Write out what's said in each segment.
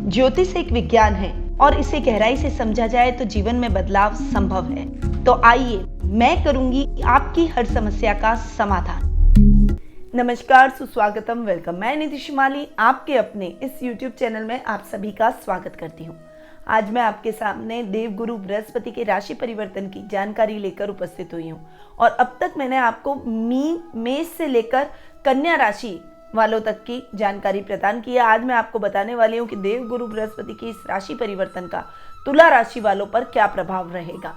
ज्योतिष एक विज्ञान है और इसे गहराई से समझा जाए तो जीवन में बदलाव संभव है। तो आइए मैं करूंगी आपकी हर समस्या का समाधान। नमस्कार, सुस्वागतम, वेलकम। मैं निधि शिमाली आपके अपने इस YouTube चैनल में आप सभी का स्वागत करती हूँ। आज मैं आपके सामने देवगुरु बृहस्पति के राशि परिवर्तन की जानकारी लेकर उपस्थित हुई हूँ और अब तक मैंने आपको मेष से लेकर कन्या राशि वालों तक की जानकारी प्रदान की है। आज मैं आपको बताने वाली हूँ कि देवगुरु बृहस्पति की इस राशि परिवर्तन का तुला राशि वालों पर क्या प्रभाव रहेगा।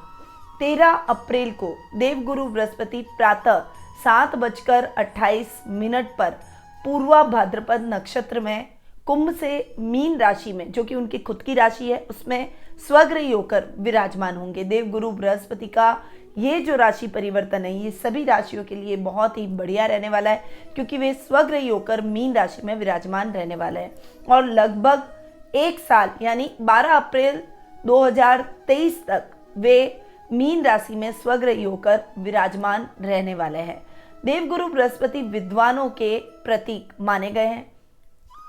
13 अप्रैल को देवगुरु बृहस्पति प्रातः 7:28 पर पूर्वा भाद्रपद नक्षत्र में कुंभ से मीन राशि में, जो कि उनकी खुद की राशि है, उसमें स्वग्रही होकर विराजमान होंगे। देवगुरु बृहस्पति का ये जो राशि परिवर्तन है ये सभी राशियों के लिए बहुत ही बढ़िया रहने वाला है, क्योंकि वे स्वग्रही होकर मीन राशि में विराजमान रहने वाले हैं और लगभग एक साल यानी 12 अप्रैल 2023 तक वे मीन राशि में स्वग्रही होकर विराजमान रहने वाले हैं। देवगुरु बृहस्पति विद्वानों के प्रतीक माने गए हैं,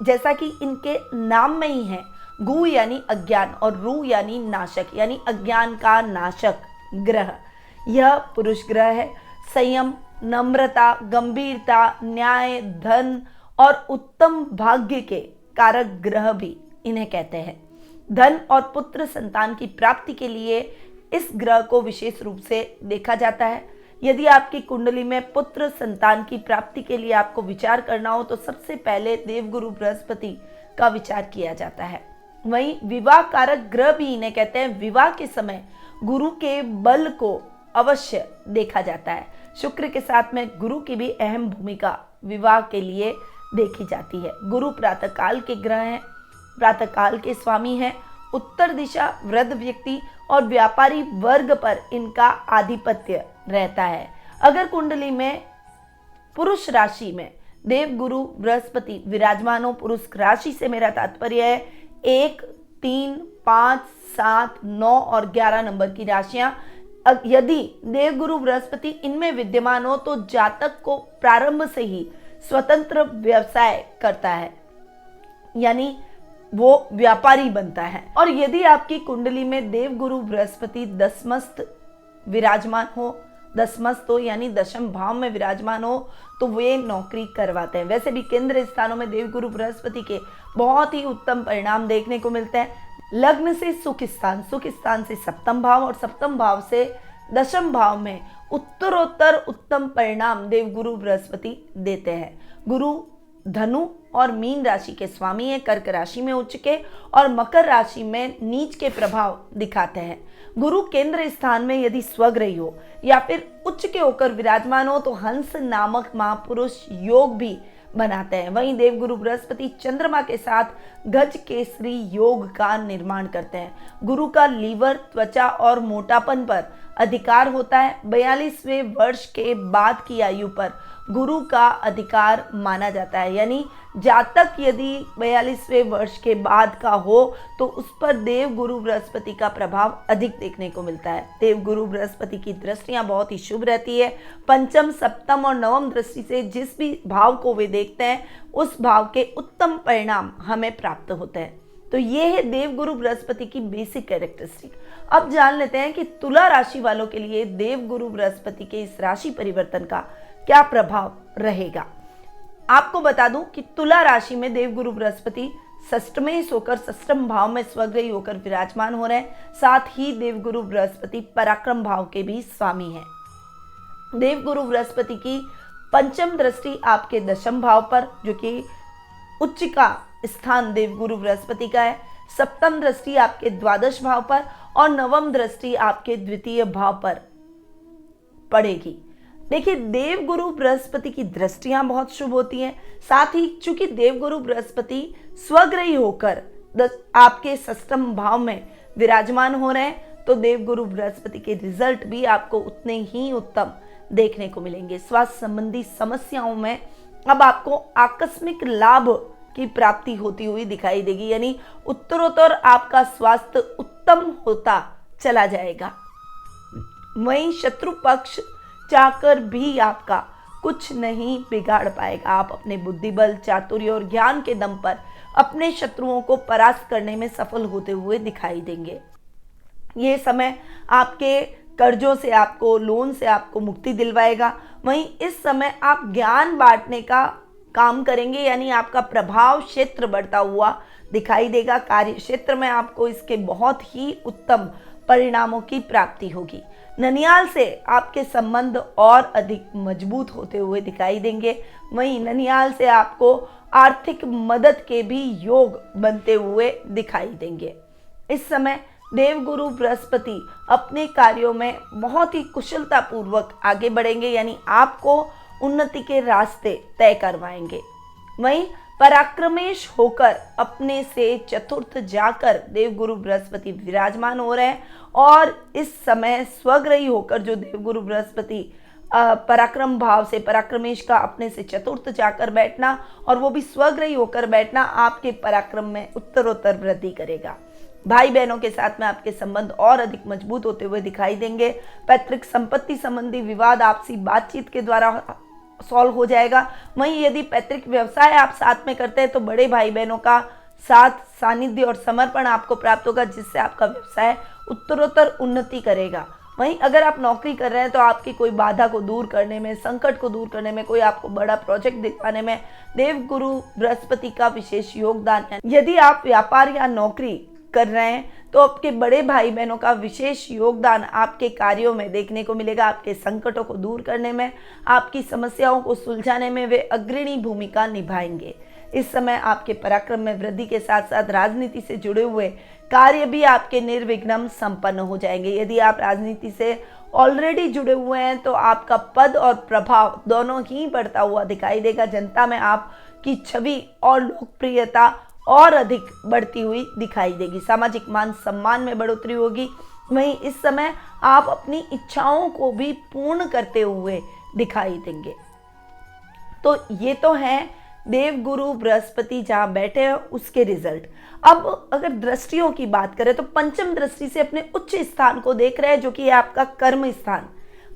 जैसा कि इनके नाम में ही है। गु यानी अज्ञान और रु यानी नाशक, यानी अज्ञान का नाशक ग्रह। यह पुरुष ग्रह है। संयम, नम्रता, गंभीरता, न्याय, धन और उत्तम भाग्य के कारक ग्रह भी इन्हें कहते हैं। धन और पुत्र संतान की प्राप्ति के लिए इस ग्रह को विशेष रूप से देखा जाता है। यदि आपकी कुंडली में पुत्र संतान की प्राप्ति के लिए आपको विचार करना हो तो सबसे पहले देवगुरु बृहस्पति का विचार किया जाता है। वहीं विवाह कारक ग्रह भी इन्हें कहते हैं। विवाह के समय गुरु के बल को अवश्य देखा जाता है। शुक्र के साथ में गुरु की भी अहम भूमिका विवाह के लिए देखी जाती है। गुरु प्रातःकाल के ग्रह हैं, प्रातःकाल के स्वामी हैं। उत्तर दिशा, वृद्ध व्यक्ति और व्यापारी वर्ग पर इनका आधिपत्य रहता है। अगर कुंडली में पुरुष राशि में देवगुरु बृहस्पति विराजमान हो, पुरुष राशि से मेरा तात्पर्य है 1, 3, 5, 7, 9 और 11 नंबर की राशियां। यदि देवगुरु बृहस्पति इनमें विद्यमान हो तो जातक को प्रारंभ से ही स्वतंत्र व्यवसाय करता है, यानी वो व्यापारी बनता है। और यदि आपकी कुंडली में देवगुरु बृहस्पति दशमस्त विराजमान हो, दशमस्त हो यानी दशम भाव में विराजमान हो, तो वे नौकरी करवाते हैं। वैसे भी केंद्र स्थानों में देवगुरु बृहस्पति के बहुत ही उत्तम परिणाम देखने को मिलते हैं। लग्न से सुख स्थान से सप्तम भाव और सप्तम भाव से दशम भाव में उत्तरोत्तर उत्तम परिणाम देवगुरु बृहस्पति देते हैं। गुरु धनु और मीन राशि के स्वामी है, कर्क राशि में उच्च के और मकर राशि में नीच के प्रभाव दिखाते हैं। गुरु केंद्र स्थान में यदि स्वग्रही हो या फिर उच्च के होकर विराजमान हो तो हंस नामक महापुरुष योग भी बनाते हैं। वहीं देवगुरु बृहस्पति चंद्रमा के साथ गज केसरी योग का निर्माण करते हैं। गुरु का लीवर, त्वचा और मोटापन पर अधिकार होता है। 42वें वर्ष के बाद की आयु पर गुरु का अधिकार माना जाता है, यानी जातक यदि 42वें वर्ष के बाद का हो तो उस पर देवगुरु बृहस्पति का प्रभाव अधिक देखने को मिलता है। देवगुरु बृहस्पति की दृष्टियां बहुत ही शुभ रहती है। पंचम, सप्तम और नवम दृष्टि से जिस भी भाव को वे देखते हैं उस भाव के उत्तम परिणाम हमें प्राप्त होते हैं। तो ये है देवगुरु बृहस्पति की बेसिक कैरेक्टरिस्टिक। अब जान लेते हैं कि तुला राशि वालों के लिए देवगुरु बृहस्पति के इस राशि परिवर्तन का क्या प्रभाव रहेगा। आपको बता दूं कि तुला राशि में देवगुरु बृहस्पति षष्ठमेश होकर षष्ठम भाव में स्वग्रही होकर विराजमान हो रहे हैं। साथ ही देवगुरु बृहस्पति पराक्रम भाव के भी स्वामी हैं। देवगुरु बृहस्पति की पंचम दृष्टि आपके दशम भाव पर, जो कि उच्च का स्थान देवगुरु बृहस्पति का है। सप्तम दृष्टि आपके द्वादश भाव पर और नवम दृष्टि आपके द्वितीय भाव पर पड़ेगी। देखिए, देवगुरु बृहस्पति की दृष्टियां बहुत शुभ होती हैं। साथ ही चूंकि देवगुरु बृहस्पति स्वग्रही होकर आपके षष्ठम भाव में विराजमान हो रहे हैं तो देवगुरु बृहस्पति के रिजल्ट भी आपको उतने ही उत्तम देखने को मिलेंगे। स्वास्थ्य संबंधी समस्याओं में अब आपको आकस्मिक लाभ की प्राप्ति होती हुई दिखाई देगी, यानी उत्तरोत्तर आपका स्वास्थ्य उत्तम होता चला जाएगा। वहीं शत्रु पक्ष चाहकर भी आपका कुछ नहीं बिगाड़ पाएगा। आप अपने बुद्धिबल, चातुर्य और ज्ञान के दम पर अपने शत्रुओं को परास्त करने में सफल होते हुए दिखाई देंगे। ये समय आपके कर्जों से, आपको लोन से आपको मुक्ति दिलवाएगा। वहीं इस समय आप ज्ञान बांटने का काम करेंगे, यानी आपका प्रभाव क्षेत्र बढ़ता हुआ दिखाई देगा। कार्य क्षेत्र में आपको इसके बहुत ही उत्तम परिणामों की प्राप्ति होगी। ननिहाल से आपके संबंध और अधिक मजबूत होते हुए दिखाई देंगे। वहीं ननिहाल से आपको आर्थिक मदद के भी योग बनते हुए दिखाई देंगे। इस समय देवगुरु बृहस्पति अपने कार्यों में बहुत ही कुशलता पूर्वक आगे बढ़ेंगे, यानी आपको उन्नति के रास्ते तय करवाएंगे। वहीं पराक्रमेश होकर अपने से चतुर्थ जाकर देवगुरु बृहस्पति विराजमान हो रहे हैं, और इस समय स्वग्रही होकर जो देवगुरु बृहस्पति पराक्रम भाव से, पराक्रमेश का अपने से चतुर्थ जाकर बैठना और वो भी स्वग्रही होकर बैठना आपके पराक्रम में उत्तरोत्तर वृद्धि करेगा। भाई बहनों के साथ में आपके संबंध और अधिक मजबूत होते हुए दिखाई देंगे। पैतृक संपत्ति संबंधी विवाद आपसी बातचीत के द्वारा सॉल्व हो जाएगा। वहीं यदि पैतृक व्यवसाय आप साथ में करते हैं तो बड़े भाई बहनों का साथ, सानिध्य और समर्पण आपको प्राप्त होगा, जिससे आपका व्यवसाय उत्तरोत्तर उन्नति करेगा। वहीं अगर आप नौकरी कर रहे हैं तो आपकी कोई बाधा को दूर करने में, संकट को दूर करने में, कोई आपको बड़ा प्रोजेक्ट दिखाने में देवगुरु बृहस्पति का विशेष योगदान है। यदि आप व्यापार या नौकरी कर रहे हैं तो आपके बड़े भाई बहनों का विशेष योगदान आपके कार्यों में देखने को मिलेगा। आपके संकटों को दूर करने में, आपकी समस्याओं को सुलझाने में वे अग्रणी भूमिका निभाएंगे। इस समय आपके पराक्रम में वृद्धि के साथ साथ राजनीति से जुड़े हुए कार्य भी आपके निर्विघ्न संपन्न हो जाएंगे। यदि आप राजनीति से ऑलरेडी जुड़े हुए हैं तो आपका पद और प्रभाव दोनों ही बढ़ता हुआ दिखाई देगा। जनता में आपकी छवि और लोकप्रियता और अधिक बढ़ती हुई दिखाई देगी। सामाजिक मान सम्मान में बढ़ोतरी होगी। वहीं इस समय आप अपनी इच्छाओं को भी पूर्ण करते हुए दिखाई देंगे। तो ये तो है देवगुरु बृहस्पति जहाँ बैठे हैं उसके रिजल्ट। अब अगर दृष्टियों की बात करें तो पंचम दृष्टि से अपने उच्च स्थान को देख रहे हैं, जो कि है आपका कर्म स्थान।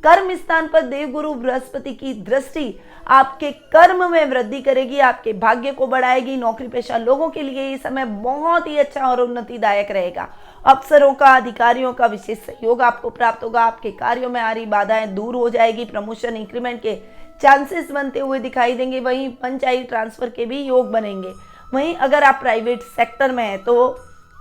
कर्म स्थान पर देवगुरु बृहस्पति की दृष्टि आपके कर्म में वृद्धि करेगी, आपके भाग्य को बढ़ाएगी। नौकरी पेशा लोगों के लिए ये समय बहुत ही अच्छा और उन्नतिदायक रहेगा। अफसरों का, अधिकारियों का विशेष सहयोग आपको प्राप्त होगा। आपके कार्यों में आ रही बाधाएं दूर हो जाएगी। प्रमोशन, इंक्रीमेंट के चांसेस बनते हुए दिखाई देंगे। वहीं पंचायत ट्रांसफर के भी योग बनेंगे। वहीं अगर आप प्राइवेट सेक्टर में हैं तो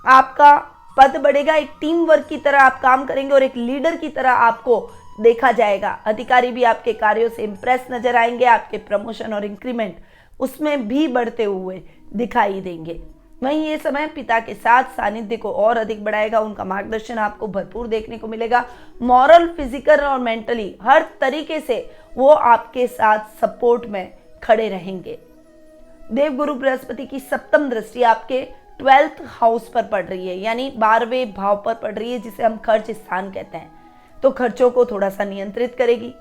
आपका पद बढ़ेगा। एक टीम वर्क की तरह आप काम करेंगे और एक लीडर की तरह आपको देखा जाएगा। अधिकारी भी आपके कार्यों से इंप्रेस नजर आएंगे। आपके प्रमोशन और इंक्रीमेंट उसमें भी बढ़ते हुए दिखाई देंगे। वहीं ये समय पिता के साथ सानिध्य को और अधिक बढ़ाएगा। उनका मार्गदर्शन आपको भरपूर देखने को मिलेगा। मॉरल, फिजिकल और मेंटली हर तरीके से वो आपके साथ सपोर्ट में खड़े रहेंगे। देवगुरु बृहस्पति की सप्तम दृष्टि आपके 12th हाउस पर पड़ रही है, यानी 12वें भाव पर पड़ रही है, जिसे हम खर्च स्थान कहते हैं। तो खर्चों को थोड़ा सा नियंत्रित करेगी,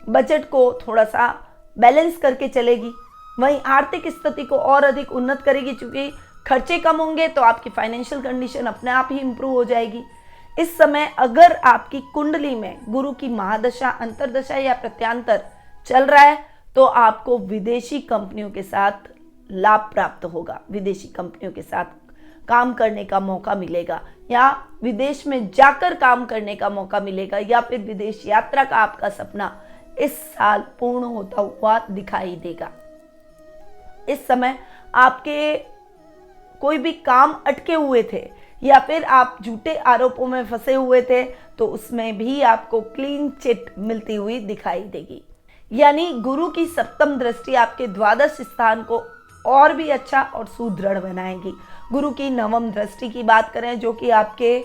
बजट को थोड़ा सा बैलेंस करके चलेगी। वहीं आर्थिक स्थिति को और अधिक उन्नत करेगी, क्योंकि खर्चे कम होंगे तो आपकी फाइनेंशियल कंडीशन अपने आप ही इंप्रूव हो जाएगी। इस समय अगर आपकी कुंडली में गुरु की महादशा, अंतरदशा या प्रत्यांतर चल रहा है तो आपको विदेशी कंपनियों के साथ लाभ प्राप्त होगा। विदेशी कंपनियों के साथ काम करने का मौका मिलेगा, या विदेश में जाकर काम करने का मौका मिलेगा, या फिर विदेश यात्रा का आपका सपना इस साल पूर्ण होता हुआ दिखाई देगा। इस समय आपके कोई भी काम अटके हुए थे या फिर आप झूठे आरोपों में फंसे हुए थे तो उसमें भी आपको क्लीन चिट मिलती हुई दिखाई देगी। यानी गुरु की सप्तम दृष्टि आपके द्वादश स्थान को और भी अच्छा और सुदृढ़ बनाएगी। गुरु की नवम दृष्टि की बात करें जो कि आपके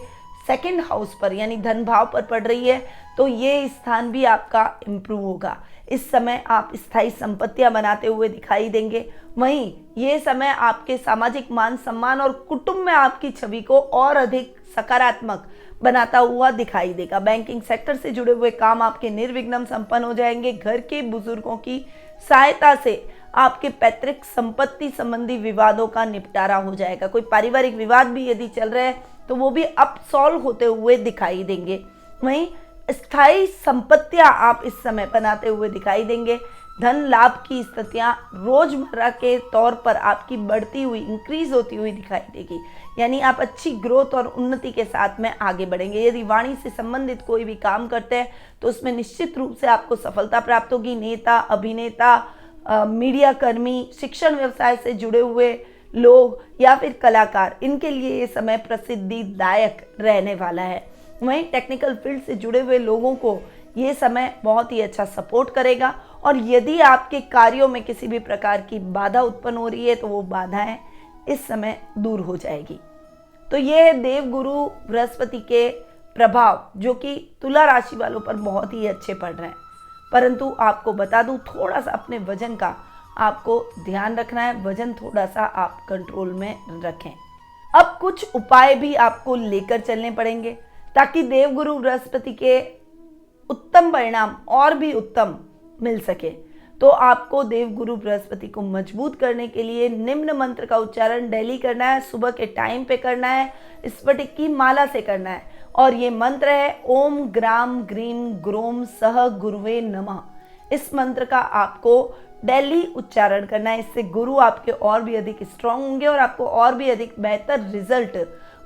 सेकंड हाउस पर यानी धन भाव पर पड़ रही है, तो ये स्थान भी आपका इम्प्रूव होगा। इस समय आप स्थायी संपत्तियां बनाते हुए दिखाई देंगे। वहीं ये समय आपके सामाजिक मान सम्मान और कुटुंब में आपकी छवि को और अधिक सकारात्मक बनाता हुआ दिखाई देगा। बैंकिंग सेक्टर से जुड़े हुए काम आपके निर्विघ्न संपन्न हो जाएंगे। घर के बुजुर्गों की सहायता से आपके पैतृक संपत्ति संबंधी विवादों का निपटारा हो जाएगा। कोई पारिवारिक विवाद भी यदि चल रहे हैं तो वो भी अब सॉल्व होते हुए दिखाई देंगे। वहीं स्थायी संपत्तियां आप इस समय बनाते हुए दिखाई देंगे। धन लाभ की स्थितियां रोजमर्रा के तौर पर आपकी बढ़ती हुई, इंक्रीज होती हुई दिखाई देगी। यानी आप अच्छी ग्रोथ और उन्नति के साथ में आगे बढ़ेंगे। यदि वाणी से संबंधित कोई भी काम करते हैं तो उसमें निश्चित रूप से आपको सफलता प्राप्त होगी। नेता, अभिनेता, मीडिया कर्मी, शिक्षण व्यवसाय से जुड़े हुए लोग या फिर कलाकार, इनके लिए ये समय प्रसिद्धिदायक रहने वाला है। वहीं टेक्निकल फील्ड से जुड़े हुए लोगों को ये समय बहुत ही अच्छा सपोर्ट करेगा। और यदि आपके कार्यों में किसी भी प्रकार की बाधा उत्पन्न हो रही है तो वो बाधाएं इस समय दूर हो जाएगी। तो ये है देवगुरु बृहस्पति के प्रभाव, जो कि तुला राशि वालों पर बहुत ही अच्छे पड़ रहे हैं। परंतु आपको बता दूं, थोड़ा सा अपने वजन का आपको ध्यान रखना है। वजन थोड़ा सा आप कंट्रोल में रखें। अब कुछ उपाय भी आपको लेकर चलने पड़ेंगे ताकि देवगुरु बृहस्पति के उत्तम परिणाम और भी उत्तम मिल सके। तो आपको देवगुरु बृहस्पति को मजबूत करने के लिए निम्न मंत्र का उच्चारण डेली करना है, सुबह के टाइम पे करना है, स्फटिक की माला से करना है। और ये मंत्र है ओम ग्राम ग्रीम ग्रोम सह गुरुवे नमः। इस मंत्र का आपको डेली उच्चारण करना है। इससे गुरु आपके और भी अधिक स्ट्रांग होंगे और आपको और भी अधिक बेहतर रिजल्ट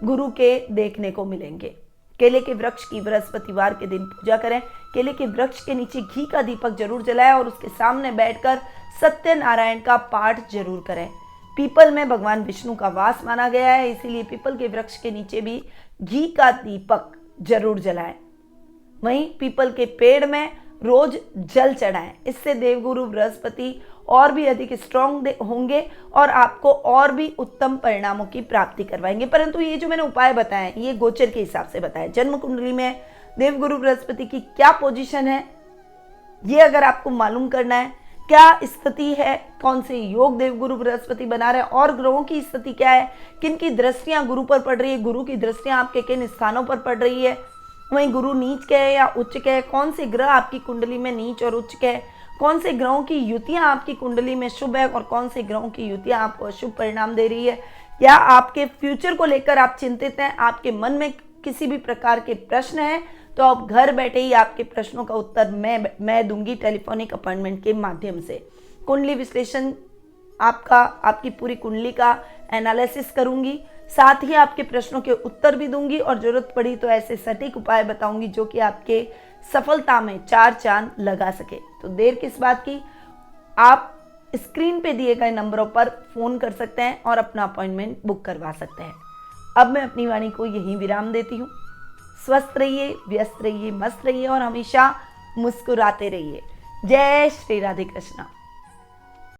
गुरु के देखने को मिलेंगे। केले के वृक्ष की बृहस्पतिवार के दिन पूजा करें। केले के वृक्ष के नीचे घी का दीपक जरूर जलाएं और उसके सामने बैठकर सत्यनारायण का पाठ जरूर करें। पीपल में भगवान विष्णु का वास माना गया है, इसीलिए पीपल के वृक्ष के नीचे भी घी का दीपक जरूर जलाएं। वहीं पीपल के पेड़ में रोज जल चढ़ाएं। इससे देवगुरु बृहस्पति और भी अधिक स्ट्रांग होंगे और आपको और भी उत्तम परिणामों की प्राप्ति करवाएंगे। परंतु ये जो मैंने उपाय बताए ये गोचर के हिसाब से बताए। जन्म कुंडली में देवगुरु बृहस्पति की क्या पोजीशन है, ये अगर आपको मालूम करना है, क्या स्थिति है, कौन से योग देवगुरु बृहस्पति बना रहे हैं और ग्रहों की स्थिति क्या है, किन की दृष्टियां गुरु पर पड़ रही है, गुरु की दृष्टियां आपके किन स्थानों पर पड़ रही है, वहीं गुरु नीच के है या उच्च के है, कौन से ग्रह आपकी कुंडली में नीच और उच्च के है, कौन से ग्रहों की युतियां आपकी कुंडली में शुभ है और कौन से ग्रहों की युतियां आपको अशुभ परिणाम दे रही है, या आपके फ्यूचर को लेकर आप चिंतित हैं, आपके मन में किसी भी प्रकार के प्रश्न हैं, तो आप घर बैठे ही आपके प्रश्नों का उत्तर मैं दूंगी टेलीफोनिक अपॉइंटमेंट के माध्यम से। कुंडली विश्लेषण आपकी पूरी कुंडली का एनालिसिस करूंगी, साथ ही आपके प्रश्नों के उत्तर भी दूंगी और जरूरत पड़ी तो ऐसे सटीक उपाय बताऊंगी जो कि आपके सफलता में 4 चांद लगा सके। तो देर किस बात की, आप स्क्रीन पे दिए गए नंबरों पर फोन कर सकते हैं और अपना अपॉइंटमेंट बुक करवा सकते हैं। अब मैं अपनी वाणी को यहीं विराम देती हूँ। स्वस्थ रहिए, व्यस्त रहिए, मस्त रहिए और हमेशा मुस्कुराते रहिए। जय श्री राधे कृष्णा।